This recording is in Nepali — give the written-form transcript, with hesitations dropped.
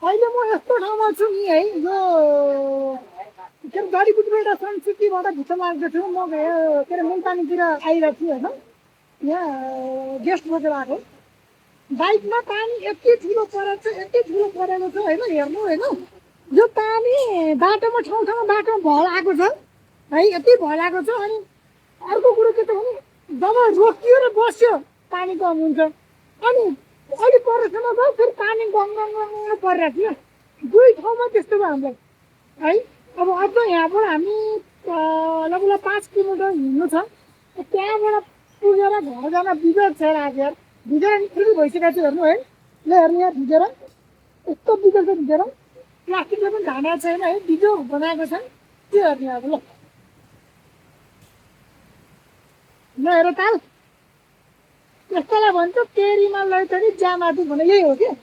अहिले म यस्तो ठाउँमा छु नि है यो के अरे जडीबुटीबाट संस्कृतिबाट भित्र लागेको छु म के अरे मुल्तानीतिर आइरहेको छु होइन यहाँ गेस्ट बोकेर आएको बाइकमा पानी यति ठुलो परेको छ यति ठुलो परेको छ होइन हेर्नु होइन यो पानी बाटोमा ठाउँमा बाटोमा भल आएको छ है यति भल आएको छ अनि अर्को कुरो के त भने जब रोकियो र बस्यो पानी कम हुन्छ अनि अलिक परसम्म भयो फेरि पानी गङ परिरहेको थियो दुई ठाउँमा त्यस्तो भयो हामीलाई है अब अझ यहाँबाट हामी लगभग 5 किलोमिटर हिँड्नु छ त्यहाँबाट पुगेर घर जान बिगड छ राखेर भिजेर फेरि भइसकेको छु हेर्नु है ल हेर्नु यहाँ भिजेर यस्तो बिगड छ भिजेर प्लास्टिकले पनि ढाँडा छैन है बिजो बनाएको छ त्यो हेर्ने अब ल हेर ताल यस्तोलाई भन्छ तेरीमा लैतरी जामाथि भने यही हो क्या